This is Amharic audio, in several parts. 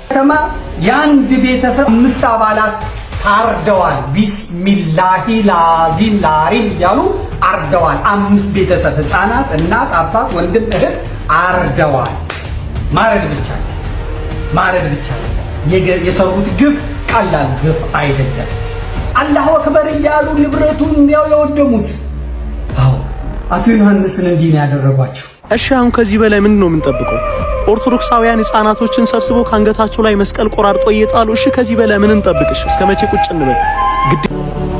ከተማ የአንድ ቤተሰብ 5 አባላት ታርደዋል። ቢስሚላሂ ላዚን ላሪን ያሉ አርደዋል። 5 ቤተሰብ ህፃናት፣ እናት፣ አባት፣ ወንድም፣ እህት አርደዋል። ማረድ ብቻ የሰሩት ግፍ ቀላል ግፍ አይደለም። አላሁ አክበር እያሉ ንብረቱን ያው የወደሙት። አዎ አቶ ዮሐንስን እንዲህ ነው ያደረጓቸው። እሺ አሁን ከዚህ በላይ ምንድን ነው የምንጠብቀው? ኦርቶዶክሳውያን ህፃናቶችን ሰብስበው ካንገታቸው ላይ መስቀል ቆራርጦ እየጣሉ እሺ ከዚህ በላይ ምን እንጠብቅሽ? እስከ መቼ ቁጭ እንበል?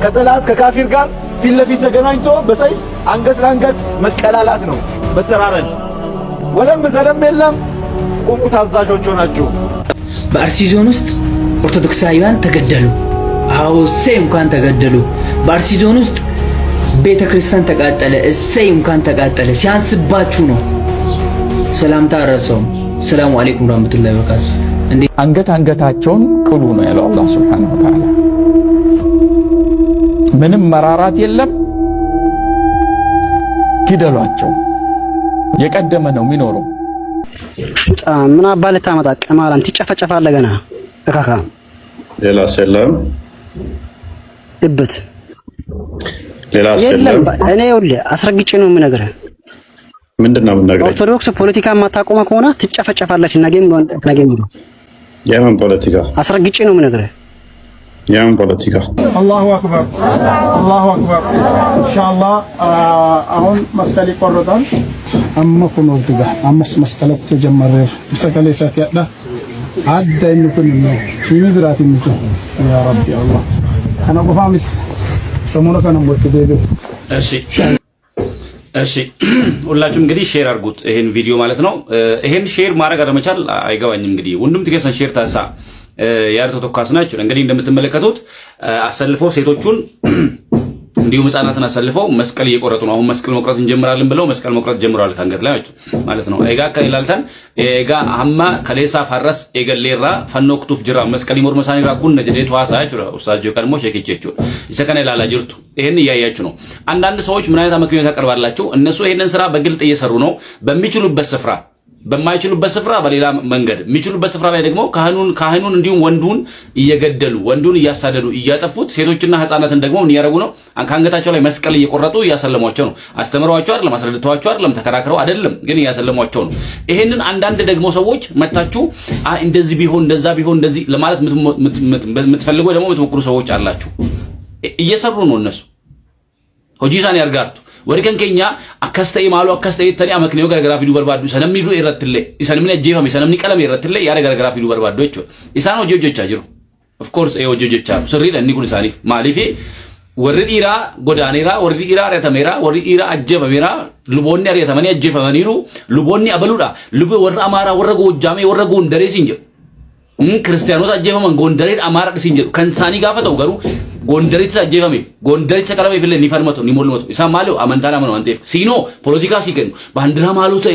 ከጠላት ከካፊር ጋር ፊት ለፊት ተገናኝቶ በሰይፍ አንገት ለአንገት መቀላላት ነው፣ መተራረድ። ወለም ዘለም የለም። ቁሙ ታዛዦች ሆናችሁ። በአርሲ ዞን ውስጥ ኦርቶዶክሳውያን ተገደሉ። አዎ እሰይ እንኳን ተገደሉ። በአርሲ ዞን ውስጥ ቤተ ክርስቲያን ተቃጠለ። እሰይ እንኳን ተቃጠለ። ሲያንስባችሁ ነው። ሰላምታ አረሰው። ሰላም አለይኩም ወራህመቱላሂ ወበረካቱ። እንዴ አንገታቸውን ቅሉ ነው ያለው አላህ Subhanahu Wa Ta'ala። ምንም መራራት የለም። ግደሏቸው። የቀደመ ነው የሚኖረው። ምን አባለ ታመጣ ቀማላን ትጨፈጨፋለህ ገና እካካ ሌላ ሰላም እበት ሌላ ሰላም እኔ ይኸውልህ አስረግጬ ነው የምነግርህ። ምንድነው የምነግርህ? ኦርቶዶክስ ፖለቲካ ማታቆማ ከሆነ ትጨፈጨፋለች። ነገም ነው የምን ፖለቲካ? አስረግጬ ነው የምነግርህ። የምን ፖለቲካ? አላሁ አክበር አላሁ አክበር። ኢንሻአላህ አሁን መስቀል ይቆረጣል። አመኩን ወጥጋ አመስ መስቀል ተጀመረ። መስቀል ይሳቲያዳ አዳኝ ኩን ነው ሲሚብራት ይምጡ ያ ረቢ አላህ አና ቆፋምት ሰሞኑ ከነም ወጥዴ። እሺ ሁላችሁም እንግዲህ ሼር አድርጉት ይሄን ቪዲዮ ማለት ነው። ይሄን ሼር ማድረግ አለመቻል አይገባኝም። እንግዲህ ወንድም ትገሰን ሼር ታሳ ያርቶ ተኳስ ናቸው። እንግዲህ እንደምትመለከቱት አሰልፈው ሴቶቹን እንዲሁም ህፃናትን አሰልፈው መስቀል እየቆረጡ ነው። አሁን መስቀል መቁረጥ እንጀምራለን ብለው መስቀል መቁረጥ ጀምረዋል ከአንገት ላይ ማለት ነው። ኤጋ ከይላልተን ኤጋ አማ ከሌሳ ፈረስ ኤገሌራ ፈኖክቱፍ ጅራ መስቀል ይሞር መሳኒራ ኩን ነጀዴቱ ዋሳችሁ ኡስታዝ ጆከርሞ ሸኪቼችሁ ይሰከነ ላላ ጅርቱ ይሄን እያያችሁ ነው። አንዳንድ ሰዎች ምን አይነት አመክንዮ ታቀርባላችሁ? እነሱ ይሄንን ስራ በግልጥ እየሰሩ ነው። በሚችሉበት ስፍራ በማይችሉበት ስፍራ በሌላ መንገድ የሚችሉበት ስፍራ ላይ ደግሞ ካህኑን እንዲሁም ወንዱን እየገደሉ ወንዱን እያሳደዱ እያጠፉት ሴቶችና ህፃናትን ደግሞ ምን ያረጉ ነው? ከአንገታቸው ላይ መስቀል እየቆረጡ እያሰለሟቸው ነው። አስተምረዋቸው አይደለም፣ አስረድተዋቸው አይደለም፣ ተከራክረው አይደለም፣ ግን እያሰለሟቸው ነው። ይሄንን አንዳንድ ደግሞ ሰዎች መታችሁ እንደዚህ ቢሆን እንደዛ ቢሆን እንደዚህ ለማለት የምትፈልጉ ደግሞ የምትሞክሩ ሰዎች አላችሁ። እየሰሩ ነው እነሱ ሆጂሳን ያርጋርቱ ወሪከን ከኛ አከስተይ ማሉ አከስተይ ተኒ አመክንዮ ገረግራፊ ዱ በርባዱ ሰነምኒ ዱ ይረትለ ይሰነምኒ ጄፋሚ ሰነምኒ ቀለም ይረትለ ያረ ገረግራፊ ዱ በርባዱ እቾ ኢሳኖ ጆጆቻ ጅሩ ኦፍ ኮርስ ኤ ጆጆቻ ስሪ ለኒ ኩል ሳኒፍ ማሊፊ ወርዲራ ጎዳኔራ ወርዲራ ረተሜራ ወርዲራ አጀበሜራ ሉቦኒ አሪተመኒ አጀፈመኒሩ ሉቦኒ አበሉዳ ሉብ ወር አማራ ወረ ጎጃሜ ወረ ጎንደሬ ሲንጀ ክርስቲያኖት አጀፈመን ጎንደሬ አማራ ሲንጀ ከንሳኒ ጋፈተው ገሩ ጎንደሪት አጀፈሜ ጎንደሪት ሰቀለበ ይፈለ ኒፈርመቶ ኒሞልመቶ ኢሳማለው አመንታላ ማኑ አንቴ ሲኖ ፖለቲካ ሲከን ባንድራ ማሉተ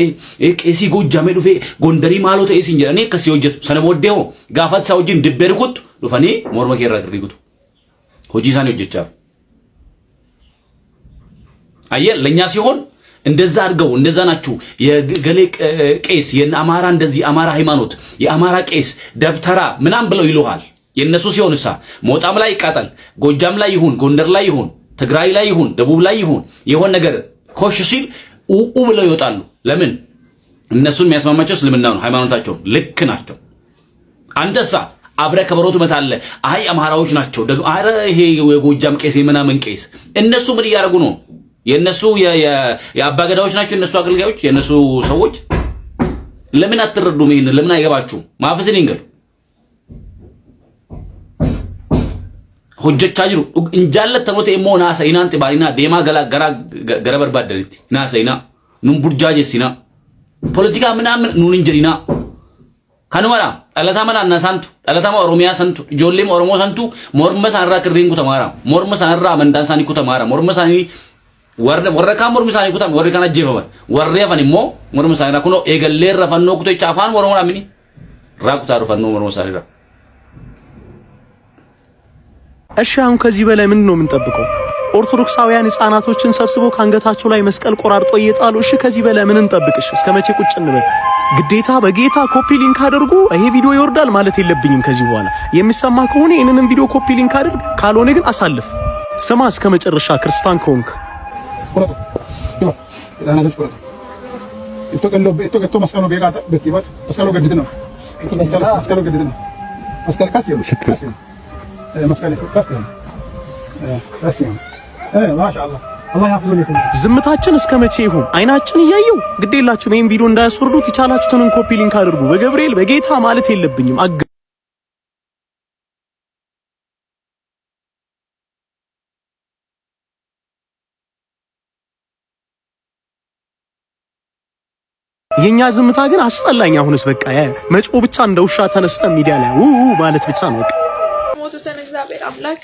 ኤሲ ጎጃሜ ዱፌ ጎንደሪ ማሉተ ኤሲ እንጀ እኔ ከሲ ወጀቱ ሰነቦዴው ጋፋት ሳውጂን ድበርኩት ዱፈኒ ሞርመ ከራ ከሪጉት ሆጂሳኔ ወጀቻ አየ ለኛ ሲሆን እንደዛ አድርገው እንደዛ ናችሁ የገሌ ቄስ የአማራ እንደዚህ አማራ ሃይማኖት የአማራ ቄስ ደብተራ ምናም ብለው ይሉሃል። የነሱ ሲሆንሳ ሞጣም ላይ ይቃጠል፣ ጎጃም ላይ ይሁን፣ ጎንደር ላይ ይሁን፣ ትግራይ ላይ ይሁን፣ ደቡብ ላይ ይሁን የሆነ ነገር ኮሽ ሲል ኡኡ ብለው ይወጣሉ። ለምን? እነሱን የሚያስማማቸው እስልምና ነው፣ ሃይማኖታቸው ልክ ናቸው። አንተሳ አብረ ከበሮቱ መታለ አይ አማራዎች ናቸው ደግሞ አረ ይሄ የጎጃም ቄስ የምናምን ቄስ እነሱ ምን ያደርጉ ነው? የነሱ የአባገዳዎች ናቸው እነሱ አገልጋዮች የነሱ ሰዎች። ለምን አትረዱም? ይሄን ለምን አይገባችሁም? ማፍስን ይንገር ሆጀቻ ጅሩ እንጃለት ተኖተ ኤሞና ሰይናንት ባሪና ዴማ ገራ በርባደሪት ና ሰይና ኑን ቡርጃጀ ሲና ፖለቲካ ምናምን ኑን እንጀሪና ካኑማራ አለታማና ናሳንቱ አለታማ ኦሮሚያ ሰንቱ ጆሌም ኦሮሞ ሰንቱ ሞርመሳን ራ ክሪንጉ ተማራ ሞርመሳን ራ መንዳንሳኒ ኩ ተማራ ሞርመሳኒ ወረካ ሞርመሳኒ ኩ ተማራ ወረካና ጀፈበ ወረያፈን ሞ ሞርመሳኒ ራ ኩኖ ኤገሌር ረፈኖ ኩቶ ጫፋን ወሮሞና ሚኒ ራቁታሩ ፈኖ ሞርመሳኒ ራ እሺ አሁን ከዚህ በላይ ምንድን ነው የምንጠብቀው? ኦርቶዶክሳውያን ህፃናቶችን ሰብስበው ካንገታቸው ላይ መስቀል ቆራርጦ እየጣሉ እሺ ከዚህ በላይ ምን እንጠብቅሽ? እስከ መቼ ቁጭ እንበል? ግዴታ በጌታ ኮፒ ሊንክ አድርጉ ይሄ ቪዲዮ ይወርዳል ማለት የለብኝም። ከዚህ በኋላ የሚሰማ ከሆነ ይሄንንም ቪዲዮ ኮፒ ሊንክ አድርግ፣ ካልሆነ ግን አሳልፍ። ስማ እስከ መጨረሻ ክርስቲያን ከሆንክ ዝምታችን እስከ መቼ ይሁን? አይናችን እያየው ግዴላችሁም ይሄን ቪዲዮ እንዳያስወርዱት የቻላችሁትን ኮፒ ሊንክ አድርጉ። በገብርኤል በጌታ ማለት የለብኝም። የኛ ዝምታ ግን አስጠላኝ። አሁንስ በቃ መጮ ብቻ እንደ ውሻ ተነስተ ሚዲያ ላይ ማለት ብቻ ነው። በቃ ሞቱትን እግዚአብሔር አምላክ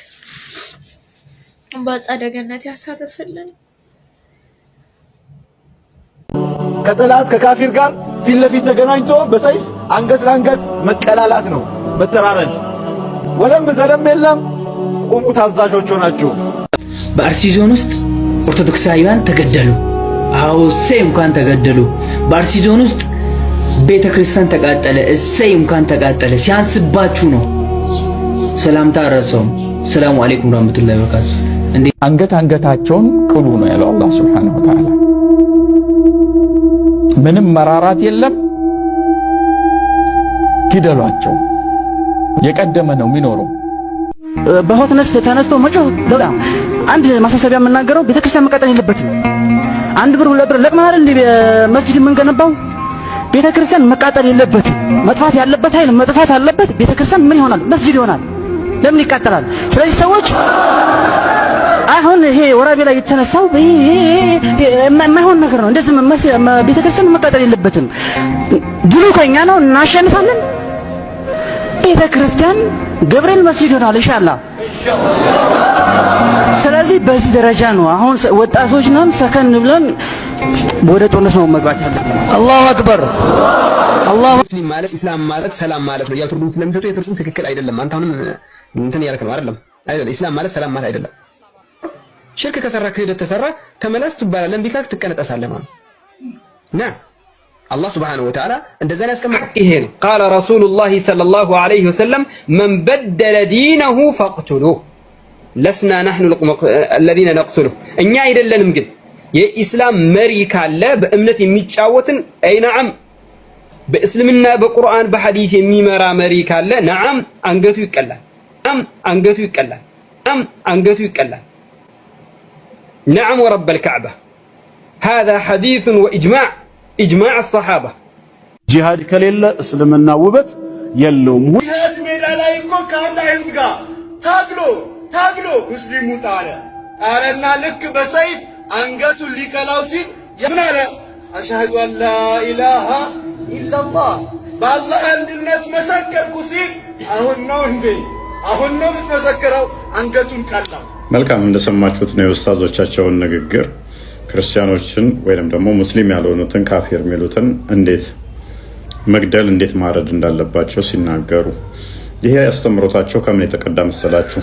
በአጸደ ገነት ያሳርፍልን። ከጠላት ከካፊር ጋር ፊት ለፊት ተገናኝቶ በሰይፍ አንገት ለአንገት መቀላላት ነው፣ መተራረድ። ወለም ዘለም የለም። ቁሙ ታዛዦች ሆናችሁ። በአርሲ ዞን ውስጥ ኦርቶዶክሳውያን ተገደሉ። አዎ እሰይ እንኳን ተገደሉ። በአርሲ ዞን ውስጥ ቤተ ክርስቲያን ተቃጠለ። እሰይ እንኳን ተቃጠለ። ሲያንስባችሁ ነው። ሰላምታ አረሰው። ሰላም አለይኩም ወራህመቱላሂ ወበረካቱ። አንገታቸውን ቅሉ ነው ያለው አላህ ሱብሓነሁ ወተዓላ። ምንም መራራት የለም። ግደሏቸው። የቀደመ ነው የሚኖረው። በሆትነስ ተነስቶ መጮህ በጣም አንድ ማሳሰቢያ የምናገረው ቤተክርስቲያን መቃጠል የለበትም። አንድ ብር ሁለት ብር ለቅማር እንደ መስጂድ የምንገነባው ቤተክርስቲያን መቃጠል የለበትም። መጥፋት ያለበት ኃይል መጥፋት አለበት። ቤተክርስቲያን ምን ይሆናል? መስጂድ ይሆናል። ለምን ይቃጠላል? ስለዚህ ሰዎች አሁን ይሄ ወራቤ ላይ የተነሳው የማይሆን ነገር ነው። እንደዚህ ቤተክርስቲያን መቃጠል የለበትም። ድሉ ከኛ ነው፣ እናሸንፋለን። ቤተክርስቲያን ገብርኤል መስጂድ ይሆናል ኢንሻአላህ። ስለዚህ በዚህ ደረጃ ነው አሁን ወጣቶች ነን፣ ሰከን ብለን ወደ ጦርነት ነው መግባት ያለብን። አላሁ አክበር። አላሁ ሙስሊም ማለት ኢስላም ማለት ሰላም ማለት ነው። ያልተርጉም ስለሚሰጡ የትርጉም ትክክል አይደለም። አንተ አሁንም እንትን ያልክ ነው አይደለም? አይደለም። ኢስላም ማለት ሰላም ማለት አይደለም። ሽርክ ከሰራ ክህደት ተሰራ ተመለስ ትባላለህ። እምቢ ካልክ ትቀነጠሳለህ ማለት ነው። አላህ ሱብሓነሁ ወተዓላ እንደዛ ነው ያስቀመጠው። ይሄን ቃለ ረሱሉላሂ ሰለላሁ ዐለይሂ ወሰለም መን በደለ ዲነሁ ፈቅቱሉህ ለስና ናህኑ الذين نقتله እኛ አይደለንም። ግን የኢስላም መሪ ካለ በእምነት የሚጫወትን አይ ነዓም በእስልምና በቁርአን በሐዲስ የሚመራ መሪ ካለ ነዓም አንገቱ ይቀላል። ነዓም አንገቱ ይቀላል። ነዓም አንገቱ ይቀላል። ነዓም ወረብ الكعبة هذا حديث وإجماع إجماع الصحابة ጂሃድ ከሌለ እስልምና ውበት የለውም። ጂሃድ ሜዳ ላይ እኮ ከአንድ አይሁድ ጋር ታግሎ ሙስሊሙ ጣለና ልክ በሰይፍ አንገቱን ሊቀላው ሲል ምን አለ? አሽሀዱ አን ላ ኢላሃ ኢላላህ በአላህ አንድነት መሰከርኩ ሲል አሁን ነው የምትመሰክረው? አንገቱን ቀላው። መልካም እንደሰማችሁት ነው የኡስታዞቻቸውን ንግግር። ክርስቲያኖችን ወይንም ደግሞ ሙስሊም ያልሆኑትን ካፊር የሚሉትን እንዴት መግደል እንዴት ማረድ እንዳለባቸው ሲናገሩ ይሄ አስተምሮታቸው ከምን የተቀዳ መሰላችሁ?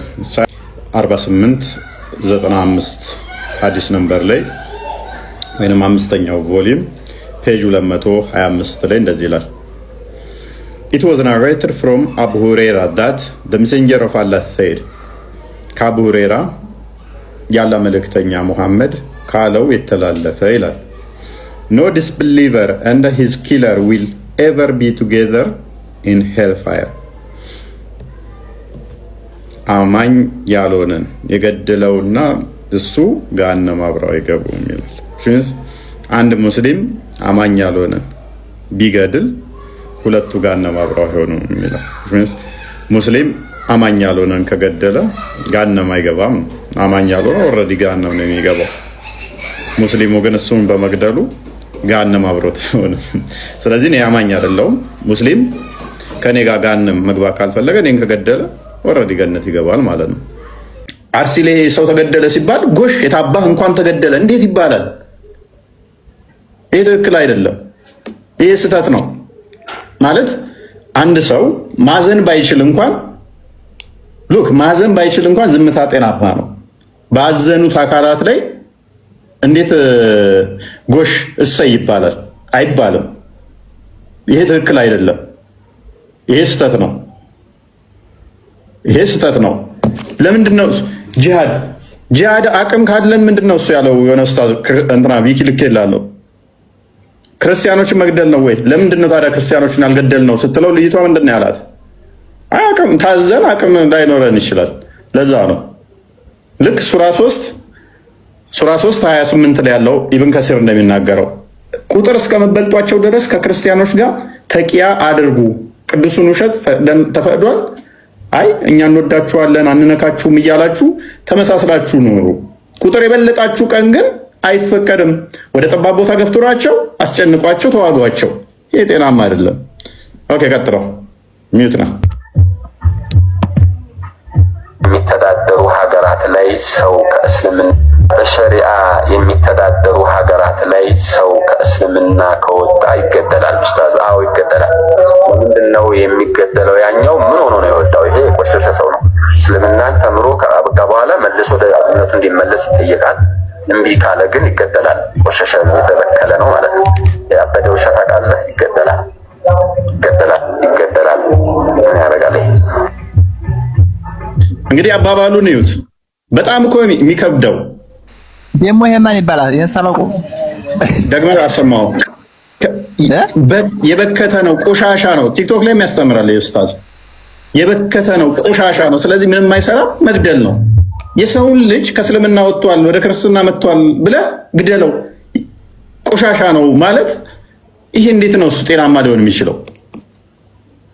4895 ሐዲስ ነምበር ላይ ወይንም አምስተኛው ቮሊዩም ፔጅ 225 ላይ እንደዚህ ይላል። It was narrated from Abu Huraira that the messenger of Allah said ከአቡ ሁሬራ ያለ መልእክተኛ ሙሐመድ ካለው የተላለፈ ይላል No disbeliever and his killer will ever be together in hellfire አማኝ ያልሆነን የገደለውና እሱ ገሃነም አብረው አይገቡም ይላል። ስለዚህ አንድ ሙስሊም አማኝ ያልሆነን ቢገድል ሁለቱ ገሃነም አብረው አይሆኑም ይላል። ስለዚህ ሙስሊም አማኝ ያልሆነን ከገደለ ገሃነም አይገባም። አማኝ ያልሆነ ኦልሬዲ ገሃነም ነው የሚገባው። ሙስሊሙ ግን እሱን በመግደሉ ገሃነም አብሮት አይሆንም። ስለዚህ እኔ አማኝ አይደለሁም፣ ሙስሊም ከኔ ጋር ገሃነም መግባት ካልፈለገ እኔን ከገደለ ኦልሬዲ ገነት ይገባል ማለት ነው። አርሲ ላይ ሰው ተገደለ ሲባል ጎሽ የታባህ እንኳን ተገደለ እንዴት ይባላል? ይሄ ትክክል አይደለም። ይሄ ስህተት ነው ማለት አንድ ሰው ማዘን ባይችል እንኳን ሉክ ማዘን ባይችል እንኳን ዝምታ ጤናማ ነው። ባዘኑት አካላት ላይ እንዴት ጎሽ እሰይ ይባላል? አይባልም። ይሄ ትክክል አይደለም። ይሄ ስህተት ነው። ይሄ ስህተት ነው። ለምንድን ነው ጂሃድ አቅም ካለን ምንድን ነው እሱ ያለው? የሆነ ኡስታዝ እንትና ቪኪ ልኬልሃለሁ። ክርስቲያኖችን መግደል ነው ወይ? ለምንድን ነው ታዲያ ክርስቲያኖችን ያልገደል ነው ስትለው ልይቷ ምንድን ነው ያላት? አቅም ታዘን አቅም ላይኖረን ይችላል። ለዛ ነው ልክ ሱራ 3 28 ላይ ያለው ኢብን ከሲር እንደሚናገረው ቁጥር እስከመበልጧቸው ድረስ ከክርስቲያኖች ጋር ተቂያ አድርጉ። ቅዱሱን ውሸት ተፈቅዷል። አይ እኛ እንወዳችኋለን አንነካችሁም እያላችሁ ተመሳስላችሁ ኑሩ። ቁጥር የበለጣችሁ ቀን ግን አይፈቀድም። ወደ ጠባብ ቦታ ገፍትሯቸው፣ አስጨንቋቸው፣ ተዋጓቸው። ይሄ ጤናማ አይደለም። ኦኬ ቀጥለው ሚዩት ነው። የሚተዳደሩ ሀገራት ላይ ሰው ከእስልምና በሸሪዓ የሚተዳደሩ ሀገራት ላይ ሰው ከእስልምና ከወጣ ይገደላል። ኡስታዝ አዎ ይገደላል። ምንድን ነው የሚገደለው? ያኛው ምን ሆኖ ነው የወጣው? ይሄ የቆሸሸ ሰው ነው። እስልምናን ተምሮ ከአበቃ በኋላ መልሶ ወደ እምነቱ እንዲመለስ ይጠየቃል። እምቢ ካለ ግን ይገደላል። ቆሸሸ ነው፣ የተበከለ ነው ማለት ነው። ያበደ ውሻ ታውቃለህ? ይገደላል። ምን ያደርጋል? እንግዲህ አባባሉን እዩት። በጣም እኮ የሚከብደው ደሞ ይሄ ማን ይባላል? ይሄን ሳላውቀው ደግሞ አሰማው። የበከተ ነው፣ ቆሻሻ ነው። ቲክቶክ ላይ የሚያስተምራል ኡስታዝ። የበከተ ነው፣ ቆሻሻ ነው። ስለዚህ ምንም አይሰራም፣ መግደል ነው። የሰውን ልጅ ከእስልምና ወጥቷል ወደ ክርስትና መጥቷል ብለህ ግደለው። ቆሻሻ ነው ማለት ይሄ እንዴት ነው እሱ ጤናማ ሊሆን የሚችለው?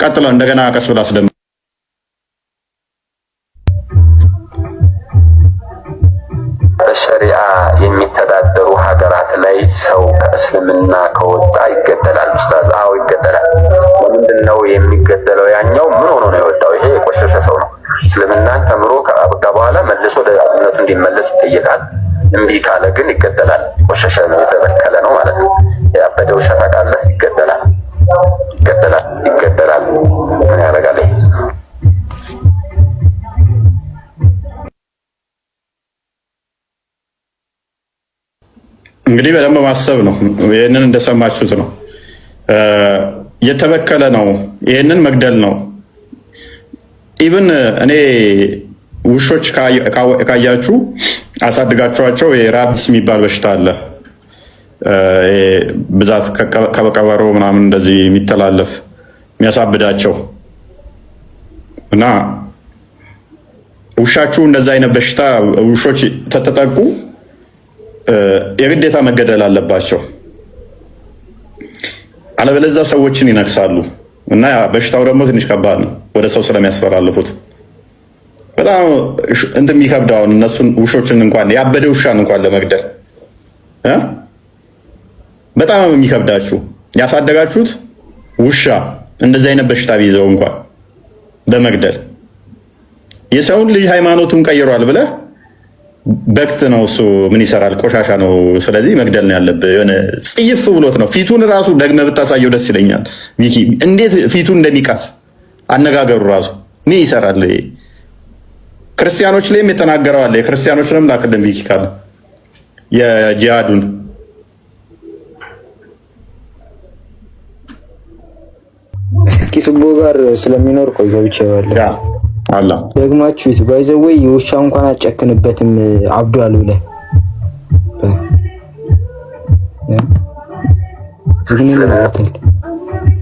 ቀጥሎ እንደገና ቀስ ብላ አስደም በሸሪዓ የሚተዳደሩ ሀገራት ላይ ሰው ከእስልምና ከወጣ ይገደላል። ኡስታዝ አዎ ይገደላል። ምንድን ነው የሚገደለው? ያኛው ምን ሆኖ ነው የወጣው? ይሄ የቆሸሸ ሰው ነው። እስልምናን ተምሮ ከአበቃ በኋላ መልሶ ወደ እምነቱ እንዲመለስ ይጠየቃል። እምቢ ካለ ግን ይገደላል። ቆሸሸ ነው፣ የተበከለ ነው ማለት ነው። ያበደ ውሻ ታውቃለህ? ይገደላል። ምን ያደርጋል? እንግዲህ በደንብ ማሰብ ነው። ይህንን እንደሰማችሁት ነው። የተበከለ ነው። ይህንን መግደል ነው። ኢቭን እኔ ውሾች ካያችሁ አሳድጋችኋቸው የራቢስ የሚባል በሽታ አለ። ብዛት ከበቀበሮ ምናምን እንደዚህ የሚተላለፍ የሚያሳብዳቸው እና ውሻችሁ እንደዛ አይነት በሽታ ውሾች ተጠቁ የግዴታ መገደል አለባቸው። አለበለዚያ ሰዎችን ይነክሳሉ እና በሽታው ደግሞ ትንሽ ከባድ ነው፣ ወደ ሰው ስለሚያስተላልፉት በጣም እንትን የሚከብደው አሁን እነሱን ውሾችን እንኳን ያበደ ውሻን እንኳን ለመግደል በጣም የሚከብዳችሁ ያሳደጋችሁት ውሻ እንደዚህ አይነት በሽታ ቢይዘው እንኳን በመግደል የሰውን ልጅ ሃይማኖቱን ቀይሯል ብለህ በክት ነው እሱ ምን ይሰራል? ቆሻሻ ነው። ስለዚህ መግደል ነው ያለብህ። የሆነ ጽይፍ ብሎት ነው። ፊቱን ራሱ ደግመህ ብታሳየው ደስ ይለኛል። ቪኪ እንዴት ፊቱ እንደሚቀፍ አነጋገሩ ራሱ ምን ይሰራል? ክርስቲያኖች ላይም የተናገረው አለ። የክርስቲያኖችንም ላክልን ቪኪ ካለ የጂሃዱን ኪስቦ ጋር ስለሚኖር ቆይ ገብቼ ያለው አላ ደግማችሁት ባይዘወይ ውሻ እንኳን አጨክንበትም አብዷል ብለህ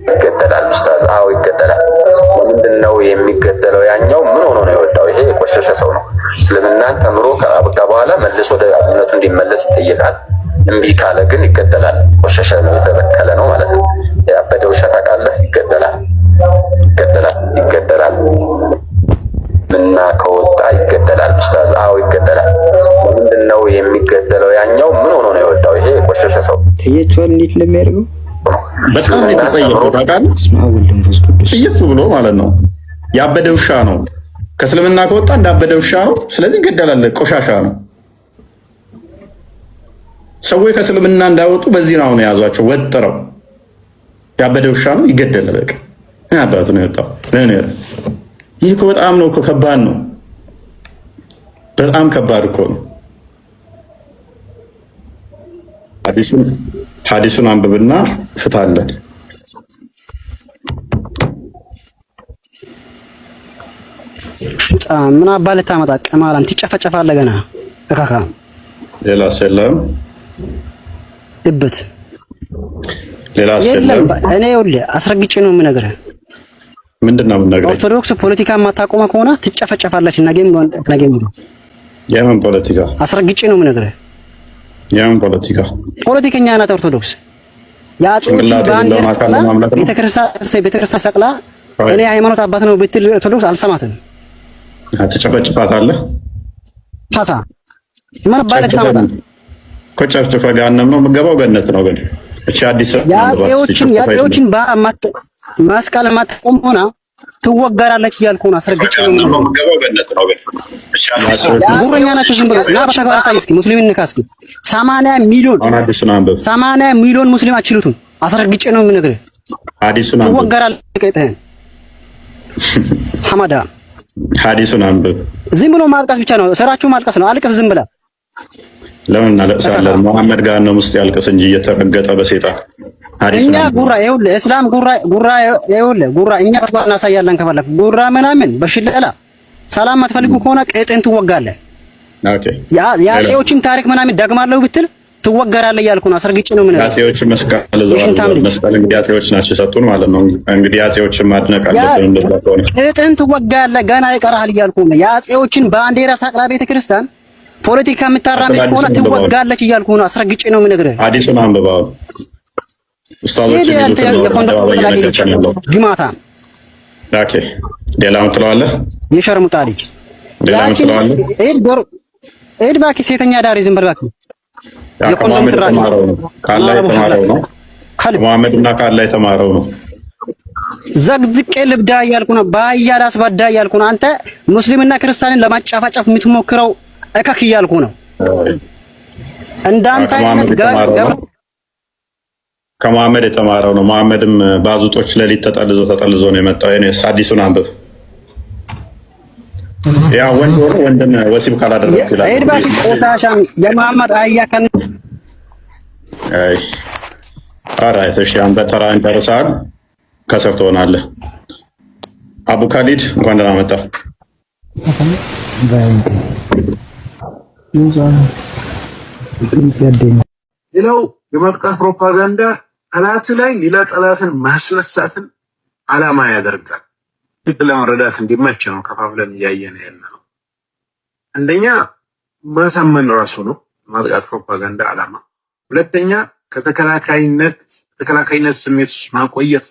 ይገደላል። ኡስታዝ አዎ ይገደላል። ምንድን ነው የሚገደለው? ያኛው ምን ሆኖ ነው የወጣው? ይሄ የቆሸሸ ሰው ነው። እስልምናን ተምሮ ከአበቃ በኋላ መልሶ ወደ እምነቱ እንዲመለስ ይጠየቃል። እምቢ ካለ ግን ይገደላል። ቆሸሸ ነው፣ የተበከለ ነው ማለት ነው። ያበደ ውሻ ታውቃለህ? ይገደላል። ምና ከወጣ ይገደላል። ኡስታዝ አዎ ይገደላል። ምንድን ነው የሚገደለው? ያኛው ምን ሆኖ ነው የወጣው? ይሄ የቆሸሸ ሰው ተየቷል። እንዴት እንደሚያደርገው በጣም የተጸየፈው ታውቃለህ? ጽይፍ ብሎ ማለት ነው። ያበደ ውሻ ነው። ከእስልምና ከወጣ እንዳበደ ውሻ ነው። ስለዚህ ይገደላል። ቆሻሻ ነው። ሰዎች ከእስልምና እንዳይወጡ በዚህ ነው የያዟቸው ወጥረው። ያበደ ውሻ ነው፣ ይገደላል። በቃ አባቱ ነው የወጣው። ይህ እኮ በጣም ነው እኮ ከባድ ነው። በጣም ከባድ እኮ ነው። ሐዲሱን አንብብና ፍታለን። ምን አባለ ታመጣ ቀማላን ትጨፈጨፋለህ ገና እካካ ሌላ ሰላም እበት ሌላ ሰላም እኔ ይኸውልህ አስረግጬ ነው የምነግርህ። ምንድነው የምነግርህ? ኦርቶዶክስ ፖለቲካ ማታቆማ ከሆነ ትጨፈጨፋለች። ነገም የምን ፖለቲካ? አስረግጬ ነው የምነግርህ። የምን ፖለቲካ? ፖለቲከኛ ናት ኦርቶዶክስ። ያጼዎች ባንድ ቤተክርስቲያን ሰቅላ እኔ ሃይማኖት አባት ነው ብትል ኦርቶዶክስ አልሰማትም። ትጨፈጭፋታለህ። ፋሳ ምን ባለክ ታመጣ ኮጫፍጭፋ ገሃነም ነው የምገባው ገነት ነው ግን እቺ አዲስ ያጼዎችን ማስቃል ማጥቆም ሆና ትወገራለች እያልኩ ነው። አስረግጬ ነው የምገባው ገነት ነው ግን ጉረኛ ናቸው። ዝም ብለው ና በተግባር አሳይ እስኪ ሙስሊምን ንካ እስኪ 80 ሚሊዮን ሙስሊም አችሉቱን አስረግጬ ነው የምነግርህ። ሐዲሱን አንብብ። ትወገራለች ቀይተህን ሐመዳ ሐዲሱን አንብብ። ዝም ብሎ ማልቀስ ብቻ ነው ስራችሁ፣ ማልቀስ ነው። አልቀስ ዝም ብላ ለምን እናለቅሳለን? መሐመድ ገሃነም ውስጥ ያልቀስ እንጂ እየተረገጠ በሰይጣን እኛ ጉራ ይኸውልህ፣ እስላም ጉራ ይኸውልህ፣ ጉራ እኛ በተግባር እናሳያለን። ከፈለክ ጉራ ምናምን በሽለላ ሰላም ማትፈልጉ ከሆነ ቀይጥን ትወጋለህ። ኦኬ ያጼዎችን ታሪክ ምናምን ደግማለሁ ብትል ትወገራለህ እያልኩ ነው። አስረግጬ ነው ምን ያጼዎች መስቀል ዘዋል መስቀል እንግዲህ ያጼዎች ናቸው የሰጡን ማለት ነው። እንግዲህ ያጼዎችን ማድነቅ አለብን። እንደዛ ከሆነ ቀይጥን ትወጋለህ። ገና ይቀርሃል እያልኩ ነው። ያጼዎችን ባንዲራ ሳቅላ ቤተክርስቲያን ፖለቲካ የምታራምድ ከሆነ ትወጋለች እያልኩ ነው። አስረግጬ ነው የምነግርህ። ሐዲሱን አንብበው ኡስታዞች ግማታ ኦኬ ሌላውን ትለዋለህ። የሸርሙጣ ልጅ ያቺን ኤድ ባኪ ሴተኛ ዳሪ ዝም በል ባኪ ከመሐመድ የተማረው ነው። ካላህ የተማረው ነው። ከመሐመድና ካላህ የተማረው ነው። ዘግዝቄ ልብዳ እያልኩ ነው። ባያል አስባዳ እያልኩ ነው። አንተ ሙስሊምና ክርስቲያንን ለማጫፋጫፍ የምትሞክረው እከክ እያልኩ ነው። እንዳንተ አይነት ከመሐመድ የተማረው ነው። መሐመድም ባዙጦች ለሊት ተጠልዞ ነው የመጣው። እኔስ ሐዲሱን አንብብ። ያ ወንድን ወሲብ ካላደረክ ይላል። አይድ ባሽ ቆታሻም የመሐመድ አያ ከን አይ አራይት እሺ፣ አንተ ተራን ጨርሰሃል። ከስር ትሆናለህ። አቡ ካሊድ እንኳን ደህና መጣ። ሌላው የማጥቃት ፕሮፓጋንዳ ጠላት ላይ ሌላ ጠላትን ማስነሳትን ዓላማ ያደርጋል። ልክ ለመረዳት እንዲመች ነው ከፋፍለን እያየን ያለ ነው። አንደኛ ማሳመን ራሱ ነው ማጥቃት ፕሮፓጋንዳ ዓላማ። ሁለተኛ ከተከላካይነት ስሜት ውስጥ ማቆየት።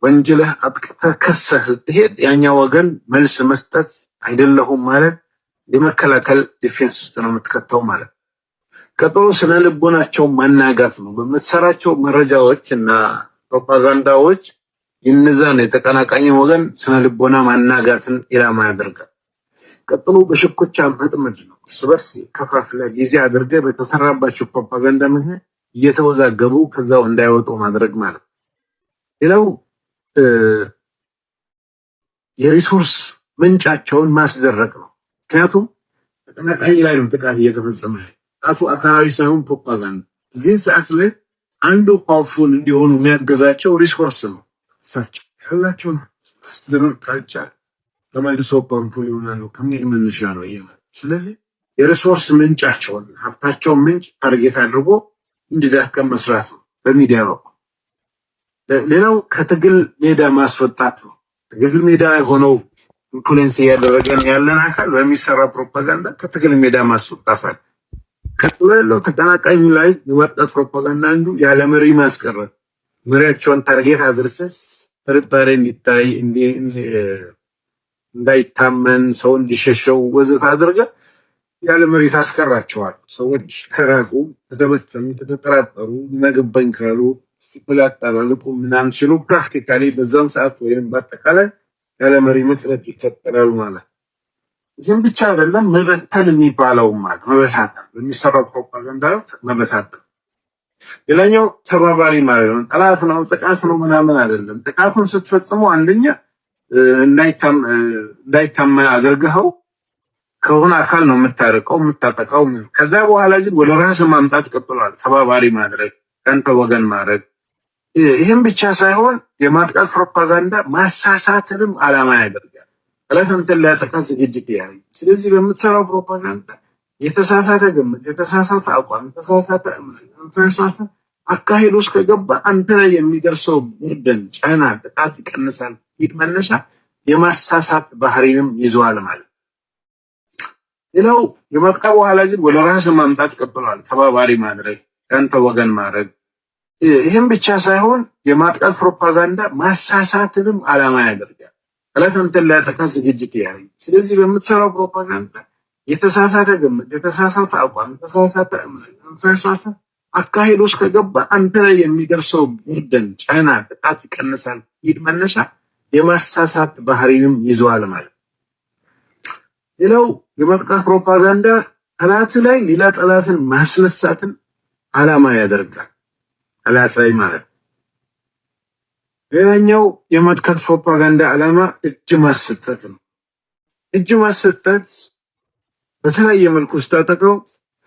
ወንጀልህ አጥቅተህ ከሰህ ስትሄድ ያኛ ወገን መልስ መስጠት አይደለሁም ማለት የመከላከል ዲፌንስ ውስጥ ነው የምትከተው ማለት። ቀጥሎ ስነ ልቦናቸው ማናጋት ነው። በምትሰራቸው መረጃዎች እና ፕሮፓጋንዳዎች የነዛን የተቀናቃኝ ወገን ስነ ልቦና ማናጋትን ኢላማ ያደርጋል። ቀጥሎ በሽኩቻ መጥመድ ነው። እርስ በርስ ከፋፍለህ ጊዜ አድርገህ በተሰራባቸው ፕሮፓጋንዳ ምክንያት እየተወዛገቡ ከዛው እንዳይወጡ ማድረግ ማለት። ሌላው የሪሶርስ ምንጫቸውን ማስደረግ ነው። ምክንያቱም ተቀናቃኝ ላይ ነው ጥቃት እየተፈጸመ ጥቃቱ አካባቢ ሳይሆን ፕሮፓጋንዳ። እዚህ ሰዓት ላይ አንዱ ፓወርፉል እንዲሆኑ የሚያገዛቸው ሪሶርስ ነው። እሳቸው ያላቸውን ስትድር ካልቻል ለመልሶ ፓወርፉል ይሆናሉ ከሚል መነሻ ነው ይሄ። ስለዚህ የሪሶርስ ምንጫቸውን ሀብታቸውን ምንጭ ታርጌት አድርጎ እንዲዳከም መስራት ነው በሚዲያ በኩል። ሌላው ከትግል ሜዳ ማስወጣት ነው። ትግል ሜዳ የሆነው ኢንፍሉዌንስ እያደረገን ያለን አካል በሚሰራ ፕሮፓጋንዳ ከትግል ሜዳ ማስወጣት አለ። ቀጥሎ ያለው ተቀናቃኝ ላይ የወጣት ፕሮፓጋንዳ አንዱ ያለ መሪ ማስቀረት፣ መሪያቸውን ታርጌት አድርገህ ጥርጣሬ እንዲታይ እንዳይታመን ሰው እንዲሸሸው ወዘተ አድርገህ ያለ መሪ ታስቀራቸዋል። ሰዎች ከራቁ፣ ከተበተኑ፣ ከተጠራጠሩ ነገባኝ ካሉ ሲቆላጣሉ ምናምን ሲሉ ፕራክቲካሊ በዛም ሰዓት ወይም በአጠቃላይ ያለ መሪ መቅረት ይፈጠራል ማለት። ይህም ብቻ አይደለም፣ መበተን የሚባለው ማለት መበታተን፣ በሚሰራው ፕሮፓጋንዳ መበታተን። ሌላኛው ተባባሪ ማለት ነው። ጠላት ነው ጥቃት ነው ምናምን አይደለም። ጥቃቱን ስትፈጽሙ አንደኛ እንዳይታመን አድርገኸው ከሆነ አካል ነው የምታርቀው የምታጠቃው። ከዛ በኋላ ግን ወደ ራስ ማምጣት ቀጥሏል። ተባባሪ ማድረግ፣ ከአንተ ወገን ማድረግ። ይህም ብቻ ሳይሆን የማጥቃት ፕሮፓጋንዳ ማሳሳትንም ዓላማ ያደርጋል። ለተንተን ሊያጠቃ ዝግጅት ያለ። ስለዚህ በምትሰራው ፕሮፓጋንዳ የተሳሳተ ግምት፣ የተሳሳተ አቋም፣ የተሳሳተ አካሄድ ውስጥ ከገባ አንተ ላይ የሚደርሰው burden፣ ጫና፣ ጥቃት ይቀንሳል። ይህ መነሻ የማሳሳት ባህሪንም ይዟል ማለት። ሌላው የመጣ በኋላ ግን ወደ ራስ ማምጣት ቀጥሏል። ተባባሪ ማድረግ፣ ከአንተ ወገን ማድረግ። ይህም ብቻ ሳይሆን የማጥቃት ፕሮፓጋንዳ ማሳሳትንም ዓላማ ያደርጋል። ለተንተን ሊያጠቃ ዝግጅት ያለ። ስለዚህ በምትሰራው ፕሮፓጋንዳ የተሳሳተ ግምት፣ የተሳሳተ አቋም፣ የተሳሳተ አካሄድ ውስጥ ከገባ አንተ ላይ የሚደርሰው burden፣ ጫና፣ ጥቃት ይቀንሳል። ይህ መነሻ የማሳሳት ባህሪንም ይዟል ማለት። ሌላው የማጥቃት ፕሮፓጋንዳ ጠላት ላይ ሌላ ጠላትን ማስነሳትን ዓላማ ያደርጋል። ጠላት ላይ ማለት። ሌላኛው የማጥቃት ፕሮፓጋንዳ ዓላማ እጅ ማሰጠት ነው። እጅ ማሰጠት በተለያየ መልኩ ስታጠቀው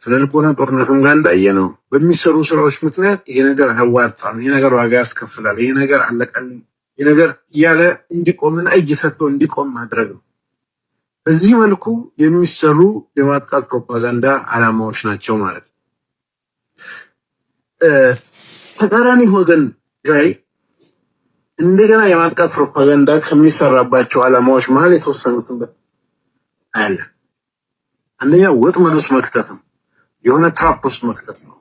ስለልቦና ጦርነትም ጋር እንዳየነው በሚሰሩ ስራዎች ምክንያት ይሄ ነገር አያዋጣም፣ ይሄ ነገር ዋጋ ያስከፍላል፣ ይሄ ነገር አለቀልኝ፣ ይሄ ነገር እያለ እንዲቆምና እጅ ሰጥቶ እንዲቆም ማድረግ ነው። በዚህ መልኩ የሚሰሩ የማጥቃት ፕሮፓጋንዳ ዓላማዎች ናቸው ማለት ነው። ተቃራኒ ወገን ላይ እንደገና የማጥቃት ፕሮፓጋንዳ ከሚሰራባቸው ዓላማዎች መሀል የተወሰኑትን አለ። አንደኛ ወጥመድ ውስጥ መክተት ነው። የሆነ ትራፕ ውስጥ መክተት ነው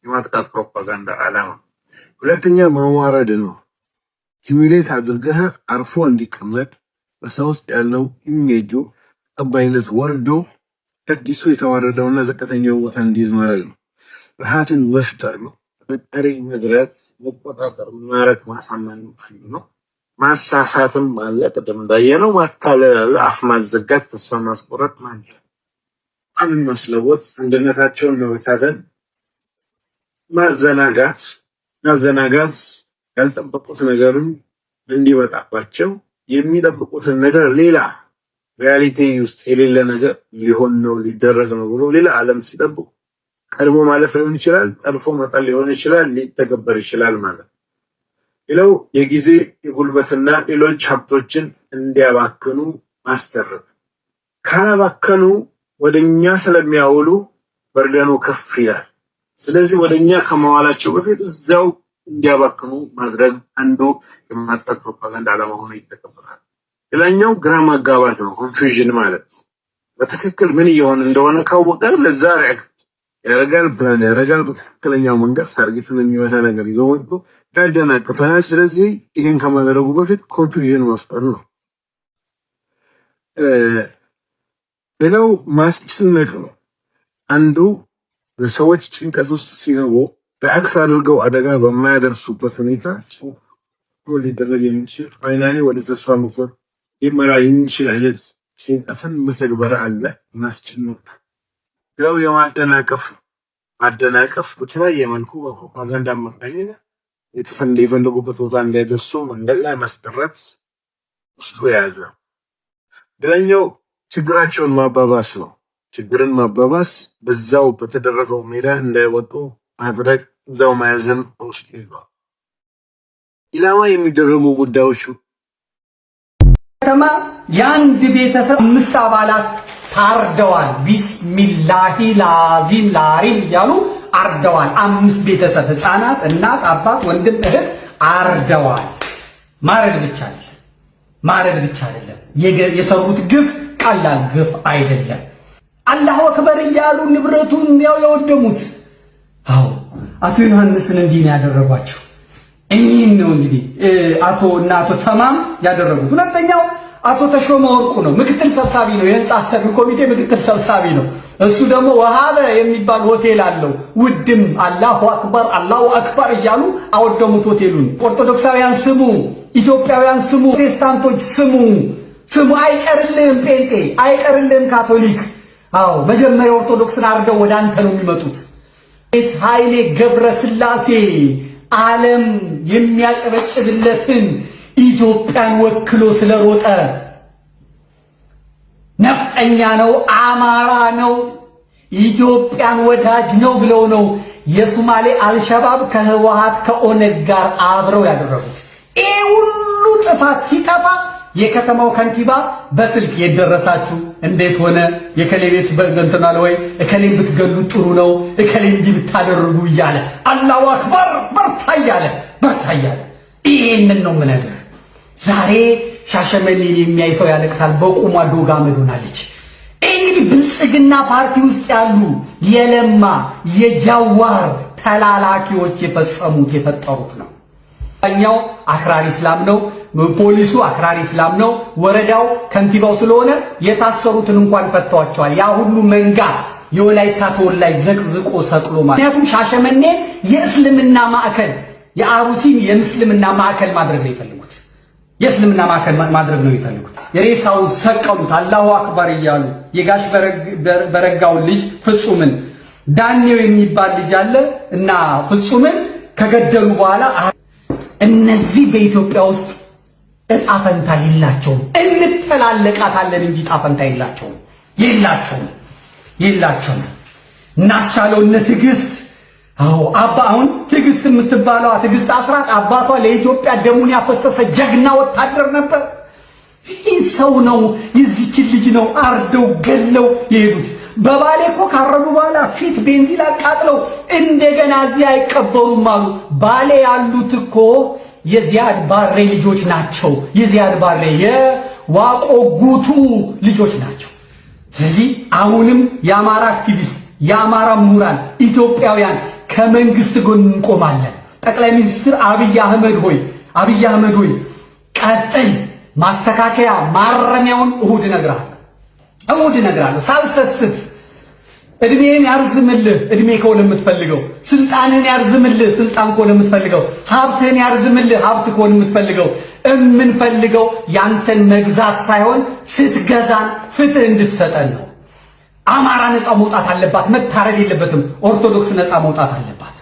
የማጥቃት ፕሮፓጋንዳ ዓላማ። ሁለተኛ ማዋረድ ነው። ሂሚሌት አድርገህ አርፎ እንዲቀመጥ በሰው ውስጥ ያለው ኢሜጁ ተቀባይነት ወርዶ አዲሱ የተዋረደውና ዝቅተኛው ቦታ እንዲይዝ ማድረግ ነው። ፍርሃትን መፍጠር ነው። በጠሪ መዝረት፣ መቆጣጠር፣ ማረክ፣ ማሳመን ነው። ማሳሳትም አለ። ቅድም እንዳየነው ማታለል፣ አፍ ማዘጋት፣ ተስፋ ማስቆረጥ ማለት ነው። አምን ማስለወጥ፣ አንድነታቸውን መበታተን፣ ማዘናጋት ያልጠበቁት ነገርም እንዲመጣባቸው የሚጠብቁትን ነገር ሌላ ሪያሊቲ ውስጥ የሌለ ነገር ሊሆን ነው ሊደረግ ነው ብሎ ሌላ ዓለም ሲጠብቁ ቀድሞ ማለፍ ሊሆን ይችላል፣ ጠልፎ መጣል ሊሆን ይችላል፣ ሊተገበር ይችላል ማለት። ሌላው የጊዜ የጉልበትና ሌሎች ሀብቶችን እንዲያባክኑ ማስተረፍ። ካላባከኑ ወደኛ ስለሚያውሉ በርደኑ ከፍ ይላል። ስለዚህ ወደኛ ከመዋላቸው በፊት እዛው እንዲያባክኑ ማድረግ አንዱ የማጥቃት ፕሮፓጋንዳ ዓላማ ሆኖ ይተከበራል። ሌላኛው ግራ ማጋባት ነው፣ ኮንፊውዥን ማለት ነው። በትክክል ምን እየሆነ እንደሆነ ካወቀ ለዛ ሪአክት ያደርጋል፣ ፕላን ያደርጋል። በትክክለኛው መንገድ ታርጌትን የሚመታ ነገር ይዞ ወጥቶ ያደናቅፈናል። ስለዚህ ይህን ከማድረጉ በፊት ኮንፊውዥን መፍጠር ነው። ሌላው ማስጨነቅ ነው። አንዱ ሰዎች ጭንቀት ውስጥ ሲገቡ ሪአክት አድርገው አደጋ በማያደርሱበት ሁኔታ ሊደረግ የሚችል ፋይናሊ ወደ ተስፋ መቁረጥ ሊመራ የሚችል አይነት ጭንቀትን መተግበር አለ። ማስጨነቅ። ሌላው የማደናቀፍ በተለያየ መልኩ በፕሮፓጋንዳ አማካኝነት የፈለጉበት ቦታ እንዳይደርሱ መንገድ ላይ ማስቀረት ውስጡ የያዘ። ሌላኛው ችግራቸውን ማባባስ ነው። ችግርን ማባባስ፣ በዛው በተደረገው ሜዳ እንዳይወጡ ማድረግ፣ እዛው መያዝን ውስጥ ይዟል። ኢላማ የሚደረጉ ጉዳዮቹ ከተማ የአንድ ቤተሰብ 5 አባላት ታርደዋል። ቢስሚላሂ ላዚም ላሪም ያሉ አርደዋል። 5 ቤተሰብ ህፃናት፣ እናት፣ አባት፣ ወንድም፣ እህት አርደዋል። ማረድ ብቻ አይደለም። የሰሩት ግፍ ቀላል ግፍ አይደለም። አላሁ አክበር እያሉ ንብረቱን ያው የወደሙት። አዎ አቶ ዮሐንስን እንዲህ ነው ያደረጓቸው። እኚህን ነው እንግዲህ አቶ ተማም ያደረጉት። ሁለተኛው አቶ ተሾመ ወርቁ ነው፣ ምክትል ሰብሳቢ ነው፣ የህንጻ አሰሪ ኮሚቴ ምክትል ሰብሳቢ ነው። እሱ ደግሞ ወሃበ የሚባል ሆቴል አለው። ውድም አላሁ አክበር እያሉ አወደሙት ሆቴሉን። ኦርቶዶክሳውያን ስሙ፣ ኢትዮጵያውያን ስሙ፣ ፕሮቴስታንቶች ስሙ። አይቀርልህም ጴንጤ፣ አይቀርልህም ካቶሊክ። አዎ መጀመሪያ ኦርቶዶክስን አርገው ወደ አንተ ነው የሚመጡት። ኃይሌ ገብረ ስላሴ ዓለም የሚያጨበጭብለትን ኢትዮጵያን ወክሎ ስለሮጠ ነፍጠኛ ነው፣ አማራ ነው፣ ኢትዮጵያን ወዳጅ ነው ብለው ነው የሶማሌ አልሸባብ ከህወሓት ከኦነግ ጋር አብረው ያደረጉት። ይሄ ሁሉ ጥፋት ሲጠፋ የከተማው ከንቲባ በስልክ የደረሳችሁ እንዴት ሆነ የከሌ ቤት በእንትናል ወይ እከሌን ብትገሉ ጥሩ ነው እከሌን እንዲህ ብታደርጉ እያለ አላሁ አክበር በርታ እያለ ይሄንን ነው የምነግርህ። ዛሬ ሻሸመኔን የሚያይ ሰው ያለቅሳል፣ በቁሟ ዶጋ መዶናለች። እንግዲህ ብልጽግና ፓርቲ ውስጥ ያሉ የለማ የጃዋር ተላላኪዎች የፈጸሙት የፈጠሩት ነው። ኛው አክራሪ እስላም ነው፣ ፖሊሱ አክራሪ እስላም ነው፣ ወረዳው ከንቲባው ስለሆነ የታሰሩትን እንኳን ፈተዋቸዋል። ያ ሁሉ መንጋ የወላይታ ተወላጅ ዘቅዝቆ ሰቅሎ ማለት ምክንያቱም ሻሸመኔ የእስልምና ማዕከል የአሩሲን የምስልምና ማዕከል ማድረግ ነው ይፈልጉት። የእስልምና ማዕከል ማድረግ ነው ይፈልጉት። የሬሳውን ሰቀሉት አላሁ አክበር እያሉ የጋሽ በረጋውን ልጅ ፍጹምን ዳኔው የሚባል ልጅ አለ እና ፍጹምን ከገደሉ በኋላ እነዚህ በኢትዮጵያ ውስጥ እጣ ፈንታ የላቸውም። እንተላለቃታለን እንጂ እጣ ፈንታ የላቸውም። እናስቻለው እነ ትዕግስት አሁን ትዕግስት የምትባለው ትዕግስት አስራት አባቷ ለኢትዮጵያ ደሙን ያፈሰሰ ጀግና ወታደር ነበር። ይህ ሰው ነው የዚች ልጅ ነው አርደው ገለው የሄዱት። በባሌ እኮ ካረዱ በኋላ ፊት ቤንዚን አቃጥለው እንደገና እዚህ አይቀበሩም አሉ። ባሌ ያሉት እኮ የዚያድ ባሬ ልጆች ናቸው። የዚያድ ባሬ የዋቆ ጉቱ ልጆች ናቸው። ስለዚህ አሁንም የአማራ አክቲቪስት የአማራ ምሁራን ኢትዮጵያውያን ከመንግስት ጎን እንቆማለን። ጠቅላይ ሚኒስትር አብይ አህመድ ሆይ ቀጥል፣ ማስተካከያ ማረሚያውን እሁድ እነግርሃለሁ ሳልሰስት። እድሜን ያርዝምልህ እድሜ ከሆነ የምትፈልገው፣ ስልጣንን ያርዝምልህ ስልጣን ከሆነ የምትፈልገው፣ ሀብትህን ያርዝምልህ ሀብት ከሆነ የምትፈልገው። የምንፈልገው ያንተን መግዛት ሳይሆን ስትገዛን ፍትህ እንድትሰጠን ነው። አማራ ነፃ መውጣት አለባት፣ መታረድ የለበትም። ኦርቶዶክስ ነፃ መውጣት አለባት።